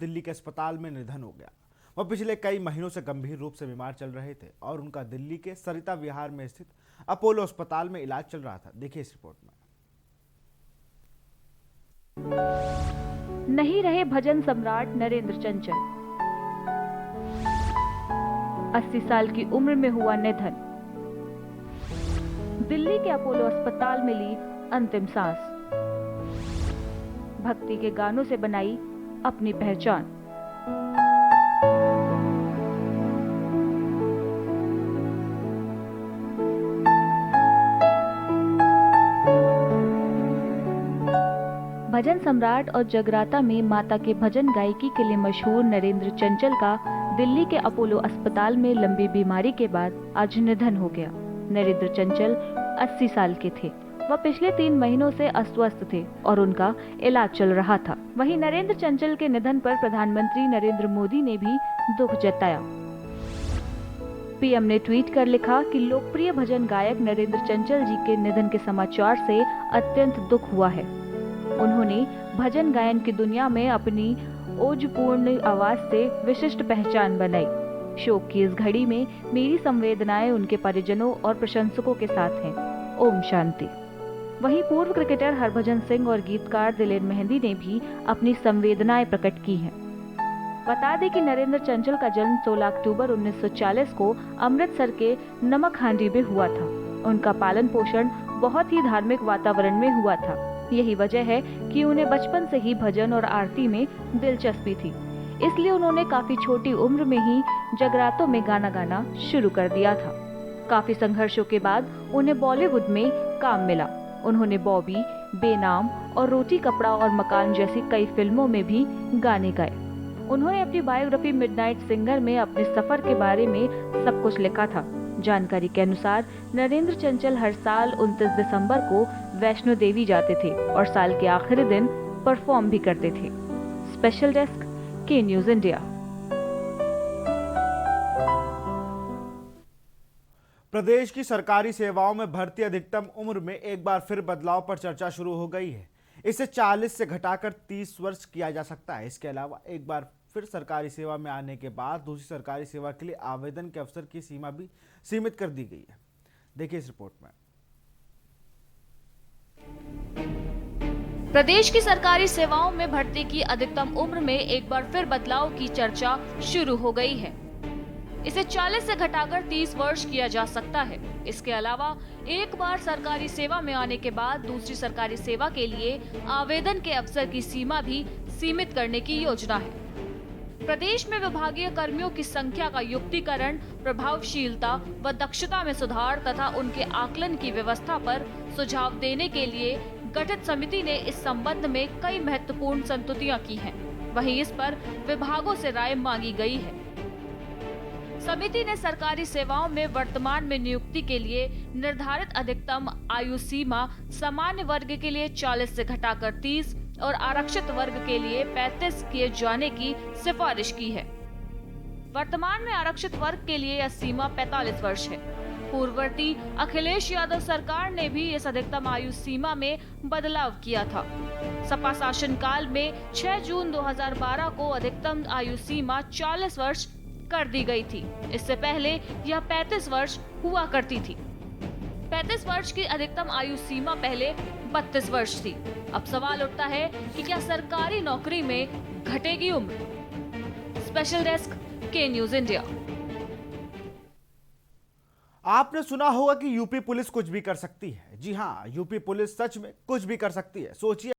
दिल्ली के अस्पताल में निधन हो गया। वह पिछले कई महीनों से गंभीर रूप से बीमार चल रहे थे और उनका दिल्ली के सरिता विहार में स्थित अपोलो अस्पताल में इलाज चल रहा था। देखिए इस रिपोर्ट में। नहीं रहे भजन सम्राट नरेंद्र चंचल। 80 साल की उम्र में हुआ निधन। दिल्ली के अपोलो अस्पताल में ली अंतिम सांस। भक्ति के गानों से बनाई अपनी पहचान। भजन सम्राट और जगराता में माता के भजन गायकी के लिए मशहूर नरेंद्र चंचल का दिल्ली के अपोलो अस्पताल में लंबी बीमारी के बाद आज निधन हो गया। नरेंद्र चंचल 80 साल के थे। वह पिछले 3 महीनों से अस्वस्थ थे और उनका इलाज चल रहा था। वहीं नरेंद्र चंचल के निधन पर प्रधानमंत्री नरेंद्र मोदी ने भी दुख जताया। पीएम ने ट्वीट कर लिखा कि लोकप्रिय भजन गायक नरेंद्र चंचल जी के निधन के समाचार से अत्यंत दुख हुआ है। उन्होंने भजन गायन की दुनिया में अपनी ओजपूर्ण आवाज से विशिष्ट पहचान बनाई। शोक की इस घड़ी में मेरी संवेदनाएं उनके परिजनों और प्रशंसकों के साथ हैं। ओम शांति। वहीं पूर्व क्रिकेटर हरभजन सिंह और गीतकार दिलेर मेहंदी ने भी अपनी संवेदनाएं प्रकट की हैं। बता दें कि नरेंद्र चंचल का जन्म 16 अक्टूबर 1940 को अमृतसर के नमक हांडी में हुआ था। उनका पालन पोषण बहुत ही धार्मिक वातावरण में हुआ था। यही वजह है कि उन्हें बचपन से ही भजन और आरती में दिलचस्पी थी। इसलिए उन्होंने काफी छोटी उम्र में ही जगरातों में गाना गाना शुरू कर दिया था। काफी संघर्षों के बाद उन्हें बॉलीवुड में काम मिला। उन्होंने बॉबी, बेनाम और रोटी कपड़ा और मकान जैसी कई फिल्मों में भी गाने गाए। उन्होंने अपनी बायोग्राफी मिडनाइट सिंगर में अपने सफर के बारे में सब कुछ लिखा था। जानकारी के अनुसार नरेंद्र चंचल हर साल 29 दिसंबर को वैष्णो देवी जाते थे और साल के आखिरी दिन परफॉर्म भी करते थे। स्पेशल डेस्क के न्यूज इंडिया। प्रदेश की सरकारी सेवाओं में भर्ती अधिकतम उम्र में एक बार फिर बदलाव पर चर्चा शुरू हो गई है। इसे 40 से घटाकर 30 वर्ष किया जा सकता है। इसके अलावा एक बार फिर सरकारी सेवा में आने के बाद दूसरी सरकारी सेवा के लिए आवेदन के अवसर की सीमा भी सीमित कर दी गई है। देखिए इस रिपोर्ट में। प्रदेश की सरकारी सेवाओं में भर्ती की अधिकतम उम्र में एक बार फिर बदलाव की चर्चा शुरू हो गई है। इसे 40 से घटाकर 30 वर्ष किया जा सकता है। इसके अलावा एक बार सरकारी सेवा में आने के बाद दूसरी सरकारी सेवा के लिए आवेदन के अवसर की सीमा भी सीमित करने की योजना है। प्रदेश में विभागीय कर्मियों की संख्या का युक्तिकरण, प्रभावशीलता व दक्षता में सुधार तथा उनके आकलन की व्यवस्था पर सुझाव देने के लिए गठित समिति ने इस संबंध में कई महत्वपूर्ण संस्तुतियां की हैं। वहीं इस पर विभागों से राय मांगी गई है। समिति ने सरकारी सेवाओं में वर्तमान में नियुक्ति के लिए निर्धारित अधिकतम आयु सीमा सामान्य वर्ग के लिए 40 से घटाकर 30 और आरक्षित वर्ग के लिए 35 किए जाने की सिफारिश की है। वर्तमान में आरक्षित वर्ग के लिए यह सीमा 45 वर्ष है। पूर्ववर्ती अखिलेश यादव सरकार ने भी इस अधिकतम आयु सीमा में बदलाव किया था। सपा शासन काल में 6 जून 2012 को अधिकतम आयु सीमा 40 वर्ष कर दी गई थी। इससे पहले यह 35 वर्ष हुआ करती थी। 35 वर्ष की अधिकतम आयु सीमा पहले 32 वर्ष थी। अब सवाल उठता है कि क्या सरकारी नौकरी में घटेगी उम्र? स्पेशल डेस्क के न्यूज इंडिया। आपने सुना होगा कि यूपी पुलिस कुछ भी कर सकती है। जी हां, यूपी पुलिस सच में कुछ भी कर सकती है। सोचिए